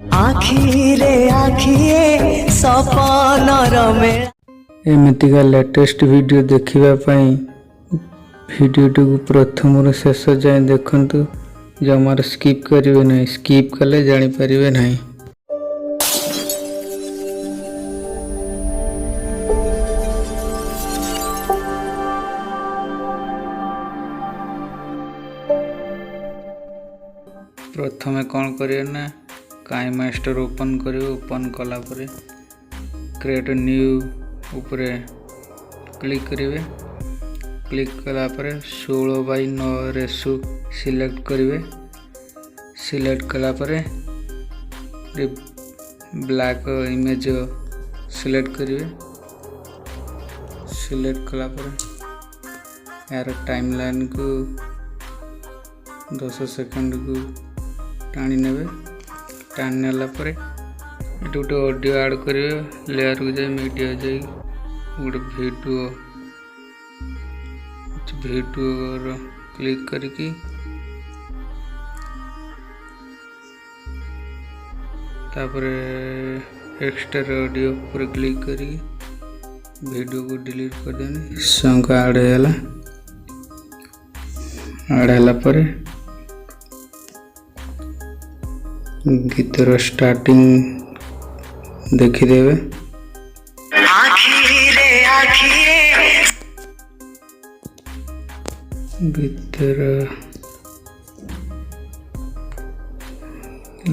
आखिरे आखिए सपनर मेला। एमतीका latest video देखिबा पई video को प्रथम शेष जाए देखंतु। जमार स्किप करिवे नहीं, स्किप कले जानी परिवे नहीं। प्रथमे कौन करिए ना काई मास्टर ओपन करिए। ओपन कला परे क्रिएट न्यू ऊपर क्लिक करिवे। क्लिक कला परे 16:9 रेशो सिलेक्ट करिवे। सिलेक्ट कला परे ब्लैक इमेज सिलेक्ट करिवे। सिलेक्ट कला परे यार टाइमलाइन को 10 सेकंड को टाणी नेबे। टाणी नेला परे एटू गोटे ऑडियो ऐड करिवे। लेयर को जाए मीडिया जाए गोटे वीडियो क्लिक करके तापरे एक्स्ट्रा ऑडियो पर क्लिक करके वीडियो को डिलीट कर देने। सॉन्ग ऐड हैला। ऐड हैला परे गीतर स्टार्टिंग देखिदेवे। गीतर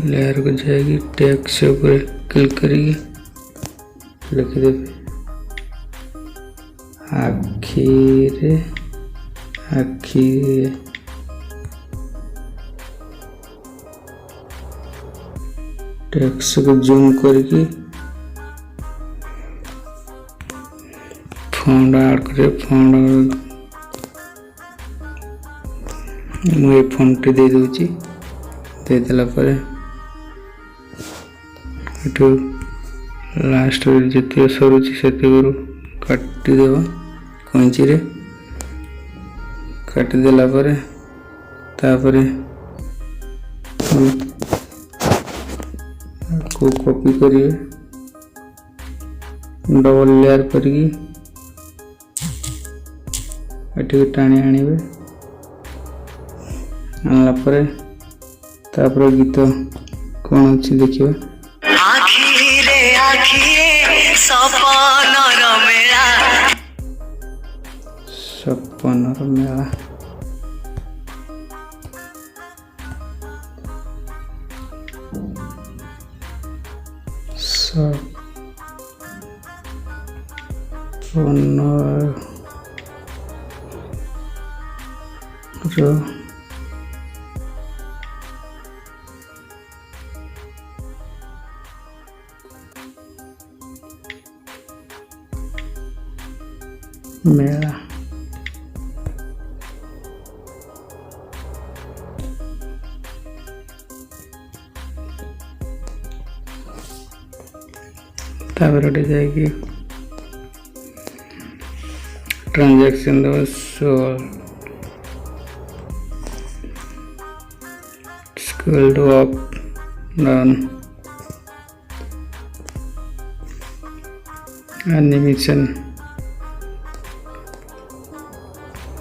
लेयर को जाएगी टेक्स्ट ऊपर क्लिक करेगी लिखिदेवे आखिरे आखिरे। टेक्स्ट को जूम करके फॉन्ट ऐड करे। फॉन्ट मुझे फॉन्ट दे दूची। दे देला परे एटू लास्ट जिते सरुची सेते गुरु काटी देबो कैंची रे। काटी देला परे तापरे को कॉपी करिए। डबल लेयर करके एटी टाणी आनिबे। आनला परे तापर गीत कौन अच्छी देखिए। आखिरे आखिए सपनर मेला। सपनर मेला मेला तापर जाएगी ट्रांजैक्शन दो scroll to up down animation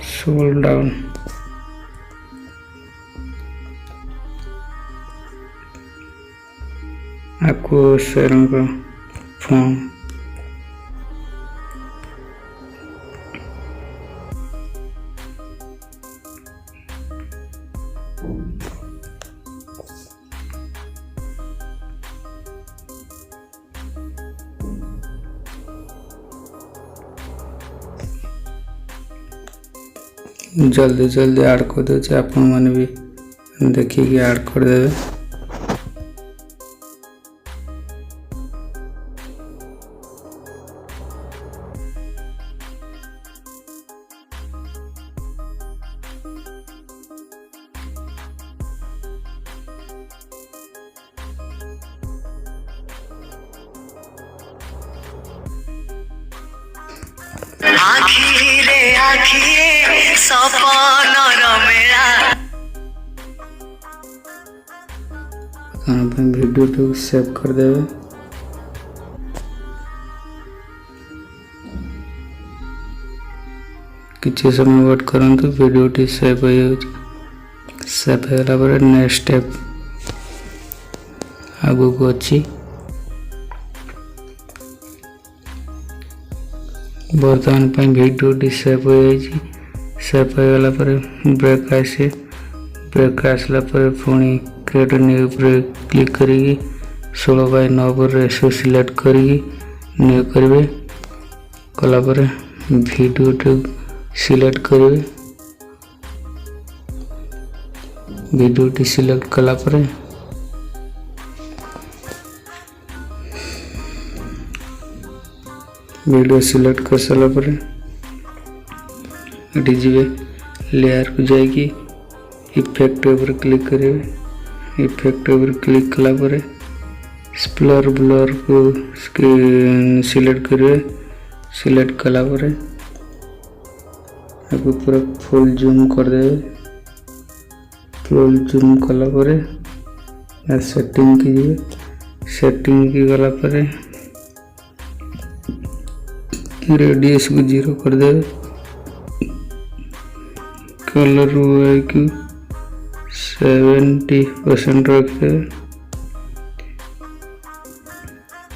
scroll down आपको शेयरों का फॉर्म जल्दी जल्दी ऐड कर दे। आपण मैंने भी देखिए ऐड कर देवे। आखिरे आखिए सपनर मेला। बर्तमान वीडियो सेव करदेवे। किसी समय वेट करंतु वीडियो सेव हो सेव होगा नेक्स्ट स्टेप आगू को अच्छी बर्तमान वीडियो सेव हो सेव होगा ब्रेक आसे ब्रेक आसला पुणी क्रिएट न्यू क्लिक करी 16:9 पर रेशियो सिलेक्ट करी न्यू करेंगे कलापर वीडियो सिलेक्ट करेंगे वीडियो सिलेक्ट कलापर वीडियो सिलेक्ट कर सारा पर जी लेयर को जाएगी इफेक्ट पर क्लिक करेंगे इफेक्ट पर क्लिक कलापर स्प्लर ब्लर को सिलेक्ट करेंगे सिलेक्ट कलापर आपको पूरा फुल जूम कर दे फुल जूम कलापर सेटिंग कीजिए सेटिंग की गलापर रेडियस को 0 कर दे कलर को 70% रखे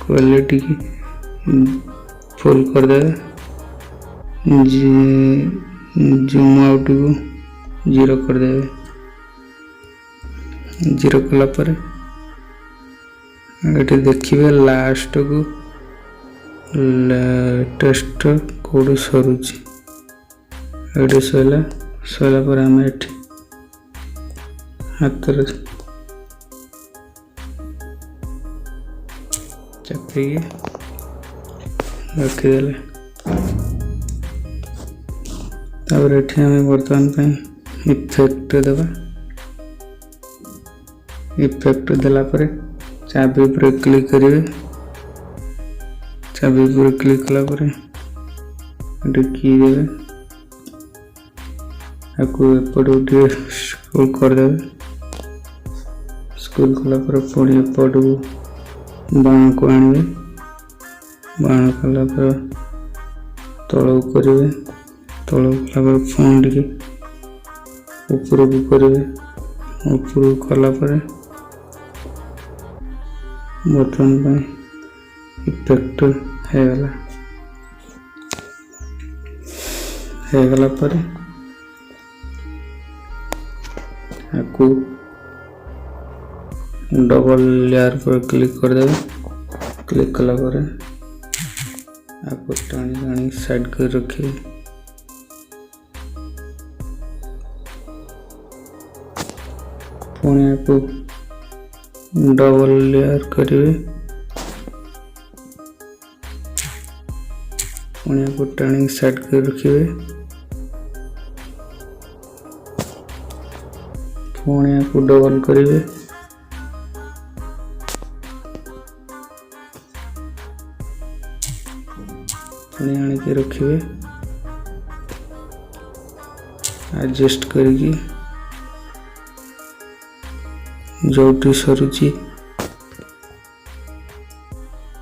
क्वालिटी की फुल कर दे जूम आउट को 0 कर दे 0 कला पर ये देखिए लास्ट को लेटेस्ट कोड सरुची ये सैला पर आम हाथ चापी रखीदे तापर ये आम बर्तमान इफेक्ट देवा इफेक्ट देला पर चाबी पर क्लिक करेंगे चाबी पर क्लिक कला पर की देवे आपको एपटे स्क्रॉल कर दे स्क्रॉल कला पर पुणी एपट को बाण को आने बाण कला पर तल करेंगे तल कला पर फोन टी ऊपर को करेंगे ऊपर कला पर बर्तमान इफेक्ट होगला पर आपको डबल लेयर पर क्लिक कर दे क्लिक कला पर आपको टाणी टाणी साइड कर रखिए पुणी आपको डबल लेयर करेंगे पुणी आपको टाणी साइड कर रखिए पुणी आपको डबल करेंगे पुणी आनिके रखिए एडजस्ट करिकी जोटी सरुची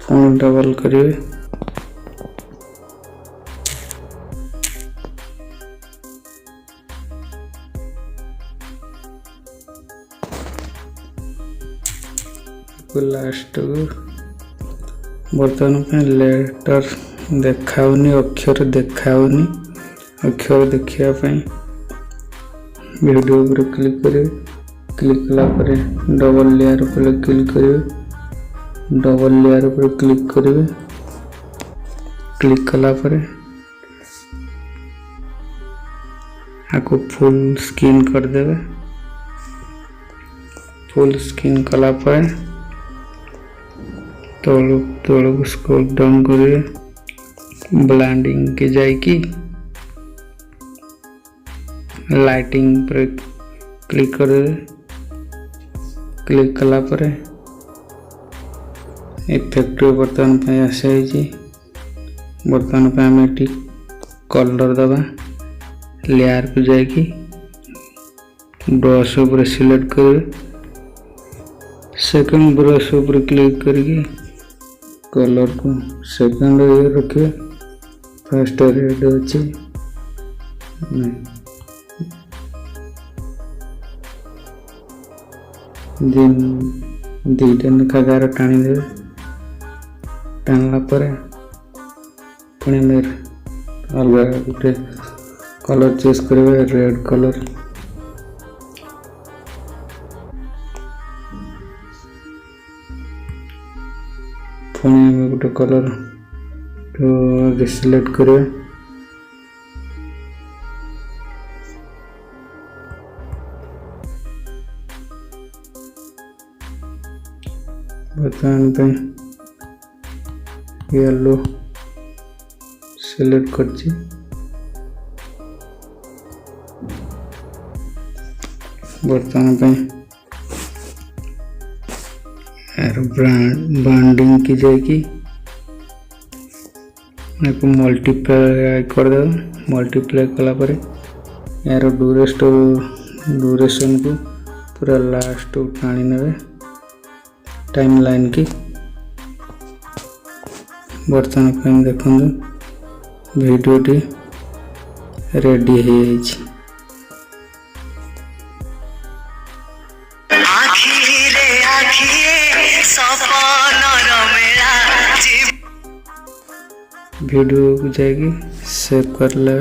पुणी डबल करेंगे लास्ट बर्तमान लेटर देखाऊनी अक्षर देखाऊनी अक्षर देखापी वीडियो पर क्लिक करें क्लिक कला पर डबल लेयर पर क्लिक करें डबल लेयर पर क्लिक करें क्लिक कला पर आपको फुल स्क्रीन कर देवे फुल स्क्रीन कला पर तौल स्क्रॉल डाउन करें ब्लेंडिंग के जाएगी लाइटिंग पर क्लिक कर क्लिक कला पर इफेक्ट बर्तमान पे आसे बर्तमान पे आम ये कलर दबा लेयर को जाएगी ब्रश ऊपर सिलेक्ट कर सेकंड ब्रश ऊपर क्लिक करके कलर को सेकंड ये रखिए। फर्स्ट रेड अच्छे दुईटा लेखा गार टाणी दे। टाणला पुणी अलग गोटे कलर चूज करेंगे रेड कलर। पुणी आम गोटे कलर सिलेक्ट करें। बर्तमान येलो सिलेक्ट कर बर्तमान ब्रांडिंग की जाएगी मल्टीप्लाई कर दे। मल्टीप्लाई कलापर यार ड्यूरेशन को पूरा लास्ट टाणी ने टाइम लाइन की। बर्तमान देखो वीडियोटी रेडी है। वीडियो को जाएगी सेव कर ले।